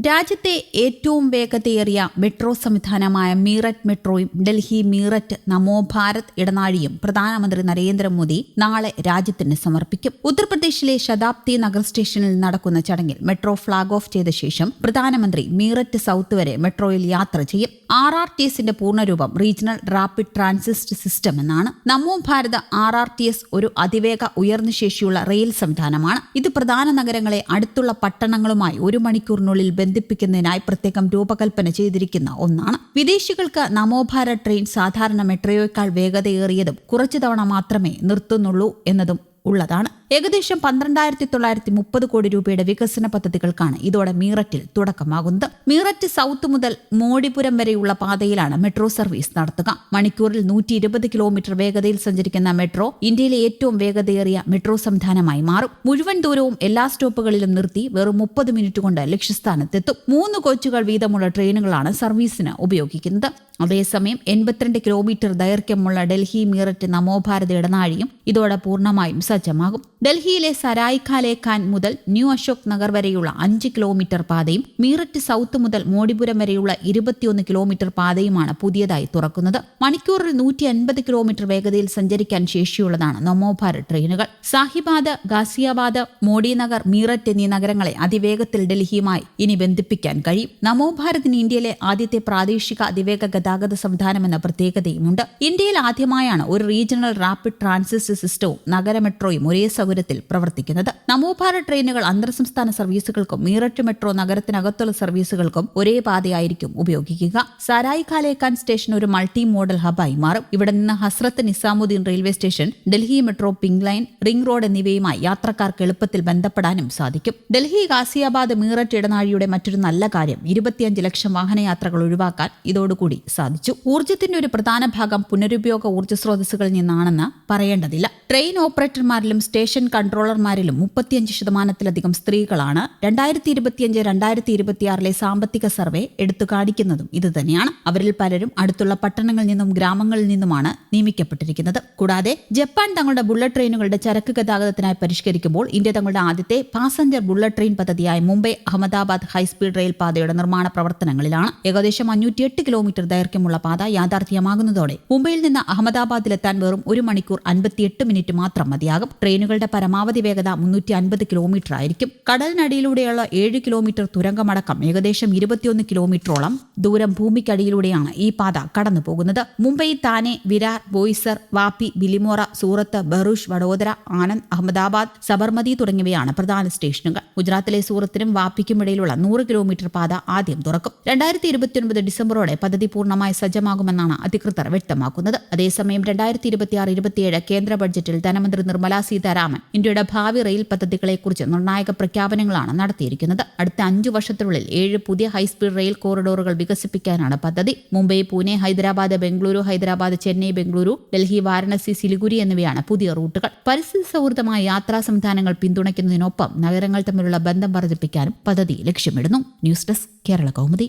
രാജ്യത്തെ ഏറ്റവും വേഗതയേറിയ മെട്രോ സംവിധാനമായ മീററ്റ് മെട്രോയും ഡൽഹി മീററ്റ് നമോ ഭാരത് ഇടനാഴിയും പ്രധാനമന്ത്രി നരേന്ദ്രമോദി നാളെ രാജ്യത്തിന് സമർപ്പിക്കും. ഉത്തർപ്രദേശിലെ ശതാബ്ദി നഗർ സ്റ്റേഷനിൽ നടക്കുന്ന ചടങ്ങിൽ മെട്രോ ഫ്ളാഗ് ഓഫ് ചെയ്ത ശേഷം പ്രധാനമന്ത്രി മീററ്റ് സൌത്ത് വരെ മെട്രോയിൽ യാത്ര ചെയ്യും. RRTSന്റെ പൂർണ്ണരൂപം റീജിയണൽ റാപ്പിഡ് ട്രാൻസിറ്റ് സിസ്റ്റം എന്നാണ്. നമോ ഭാരത് RRTS ഒരു അതിവേഗ ഉയർന്ന ശേഷിയുള്ള റെയിൽ സംവിധാനമാണ്. ഇത് പ്രധാന നഗരങ്ങളെ അടുത്തുള്ള പട്ടണങ്ങളുമായി 1 മണിക്കൂറിനുള്ളിൽ ബന്ധിപ്പിക്കുന്നതിനായി പ്രത്യേകം രൂപകൽപ്പന ചെയ്തിരിക്കുന്ന ഒന്നാണ്. വിദേശികൾക്ക് നമോ ഭാരത് ട്രെയിൻ സാധാരണ മെട്രോയേക്കാൾ വേഗതയേറിയതും കുറച്ചു തവണ മാത്രമേ നിർത്തുന്നുള്ളൂ എന്നതും ഉള്ളതാണ്. ഏകദേശം 12,930 കോടി രൂപയുടെ വികസന പദ്ധതികൾക്കാണ് ഇതോടെ മീററ്റിൽ തുടക്കമാകുന്നത്. മീററ്റ് സൌത്ത് മുതൽ മോഡിപുരം വരെയുള്ള പാതയിലാണ് മെട്രോ സർവീസ് നടത്തുക. മണിക്കൂറിൽ 120 കിലോമീറ്റർ വേഗതയിൽ സഞ്ചരിക്കുന്ന മെട്രോ ഇന്ത്യയിലെ ഏറ്റവും വേഗതയേറിയ മെട്രോ സംവിധാനമായി മാറും. മുഴുവൻ ദൂരവും എല്ലാ സ്റ്റോപ്പുകളിലും നിർത്തി വെറും 30 മിനിറ്റ് കൊണ്ട് ലക്ഷ്യസ്ഥാനത്തെത്തും. 3 കോച്ചുകൾ വീതമുള്ള ട്രെയിനുകളാണ് സർവീസിന് ഉപയോഗിക്കുന്നത്. അതേസമയം 82 കിലോമീറ്റർ ദൈർഘ്യമുള്ള ഡൽഹി മീററ്റ് നമോ ഭാരത് ഇടനാഴിയും ഇതോടെ പൂർണ്ണമായും സജ്ജമാകും. ഡൽഹിയിലെ സരായ് ഖാലെ ഖാൻ മുതൽ ന്യൂ അശോക് നഗർ വരെയുള്ള 5 കിലോമീറ്റർ പാതയും മീററ്റ് സൌത്ത് മുതൽ മോഡിപുരം വരെയുള്ള 21 കിലോമീറ്റർ പാതയുമാണ് പുതിയതായി തുറക്കുന്നത്. മണിക്കൂറിൽ 150 കിലോമീറ്റർ വേഗതയിൽ സഞ്ചരിക്കാൻ ശേഷിയുള്ളതാണ് നമോ ഭാരത് ട്രെയിനുകൾ. സാഹിബാദ്, ഗാസിയാബാദ്, മോഡിനഗർ, മീററ്റ് എന്നീ നഗരങ്ങളെ അതിവേഗത്തിൽ ഡൽഹിയുമായി ഇനി ബന്ധിപ്പിക്കാൻ കഴിയും. നമോ ഭാരതിന് ഇന്ത്യയിലെ ആദ്യത്തെ പ്രാദേശിക അതിവേഗ ഗതാഗത സംവിധാനം എന്ന പ്രത്യേകതയുമുണ്ട്. ഇന്ത്യയിൽ ആദ്യമായാണ് ഒരു റീജിയണൽ റാപ്പിഡ് ട്രാൻസിറ്റ് സിസ്റ്റവും നഗര മെട്രോയും ഒരേ സൗകര്യത്തിൽ പ്രവർത്തിക്കുന്നത്. നമോ ഭാരത് ട്രെയിനുകൾ അന്തർ സംസ്ഥാന സർവീസുകൾക്കും മീററ്റ് മെട്രോ നഗരത്തിനകത്തുള്ള സർവീസുകൾക്കും ഒരേ പാതയായിരിക്കും ഉപയോഗിക്കുക. സരായ് ഖാലെ ഖാൻ സ്റ്റേഷൻ ഒരു മൾട്ടി മോഡൽ ഹബായി മാറും. ഇവിടെ നിന്ന് Hazrat Nizamuddin railway station, Delhi metro pink line, ring road എന്നിവയുമായി യാത്രക്കാർക്ക് എളുപ്പത്തിൽ ബന്ധപ്പെടാനും സാധിക്കും. ഡൽഹി ഗാസിയാബാദ് മീററ്റ് ഇടനാഴിയുടെ മറ്റൊരു നല്ല കാര്യം 25 ലക്ഷം വാഹനയാത്രകൾ ഒഴിവാക്കാൻ ഇതോടുകൂടി സാധിച്ചു. ഊർജ്ജത്തിന്റെ ഒരു പ്രധാന ഭാഗം പുനരുപയോഗ ഊർജ്ജ സ്രോതസ്സുകളിൽ നിന്നാണെന്ന് പറയേണ്ടതില്ല. ട്രെയിൻ ഓപ്പറേറ്റർമാരിലും സ്റ്റേഷൻ കൺട്രോളർമാരിലും 35% സ്ത്രീകളാണ്. 2025-2026 സാമ്പത്തിക സർവേ എടുത്തു കാണിക്കുന്നതും ഇതുതന്നെയാണ്. അവരിൽ പലരും അടുത്തുള്ള പട്ടണങ്ങളിൽ നിന്നും ഗ്രാമങ്ങളിൽ നിന്നുമാണ് നിയമിക്കപ്പെട്ടിരിക്കുന്നത്. കൂടാതെ ജപ്പാൻ തങ്ങളുടെ ബുള്ളറ്റ് ട്രെയിനുകളുടെ ചരക്ക് ഗതാഗതത്തിനായി പരിഷ്കരിക്കുമ്പോൾ ഇന്ത്യ തങ്ങളുടെ ആദ്യത്തെ പാസഞ്ചർ ബുള്ളറ്റ് ട്രെയിൻ പദ്ധതിയായ മുംബൈ അഹമ്മദാബാദ് ഹൈസ്പീഡ് റെയിൽ പാതയുടെ നിർമ്മാണ പ്രവർത്തനങ്ങളിലാണ്. ഏകദേശം 508 കിലോമീറ്റർ ദൈർഘ്യമുള്ള പാത യാഥാർത്ഥ്യമാകുന്നതോടെ മുംബൈയിൽ നിന്ന് അഹമ്മദാബാദിലെത്താൻ വെറും 1 മണിക്കൂർ 58 മിനിറ്റ് മാത്രം മതിയാകും. ട്രെയിനുകളുടെ പരമാവധി വേഗത 350 കിലോമീറ്റർ ആയിരിക്കും. കടലിനടിയിലൂടെയുള്ള 7 കിലോമീറ്റർ തുരങ്കമടക്കം ഏകദേശം 21 കിലോമീറ്ററോളം ദൂരം ഭൂമിക്കടിയിലൂടെയാണ് ഈ പാത കടന്നുപോകുന്നത്. മുംബൈ, താനെ, വിരാർ, ബോയ്സർ, വാപ്പി, ബിലിമോറ, സൂറത്ത്, ബറൂച്ച്, വഡോദര, ആനന്ദ്, അഹമ്മദാബാദ്, സബർമതി തുടങ്ങിയവയാണ് പ്രധാന സ്റ്റേഷനുകൾ. ഗുജറാത്തിലെ സൂറത്തിനും വാപ്പിക്കുമിടയിലുള്ള 100 കിലോമീറ്റർ പാത ആദ്യം തുറക്കും. 2029 ഡിസംബറോടെ പദ്ധതി പൂർണ്ണമായി സജ്ജമാകുമെന്നാണ് അധികൃതർ വ്യക്തമാക്കുന്നത്. അതേസമയം 2026-27 കേന്ദ്ര ബഡ്ജറ്റിൽ ധനമന്ത്രി നിർമ്മല സീതാരാമൻ ഇന്ത്യയുടെ ഭാവി റെയിൽ പദ്ധതികളെക്കുറിച്ച് നിർണായക പ്രഖ്യാപനങ്ങളാണ് നടത്തിയിരിക്കുന്നത്. അടുത്ത 5 വർഷത്തിനുള്ളിൽ 7 പുതിയ ഹൈസ്പീഡ് റെയിൽ കോറിഡോറുകൾ വികസിപ്പിക്കാനാണ് പദ്ധതി. മുംബൈ, പൂനെ, ഹൈദരാബാദ്, ബംഗളൂരു, ഹൈദരാബാദ്, ചെന്നൈ, ബംഗളൂരു, ഡൽഹി, വാരണസി, സിലിഗുരി എന്നിവയാണ് പുതിയ റൂട്ടുകൾ. പരിസ്ഥിതി സൗഹൃദമായ യാത്രാ സംവിധാനങ്ങൾ പിന്തുണയ്ക്കുന്നതിനൊപ്പം നഗരങ്ങൾ തമ്മിലുള്ള ബന്ധം വർദ്ധിപ്പിക്കാനും പദ്ധതി ലക്ഷ്യമിടുന്നു. News desk, Kerala Kaumudi.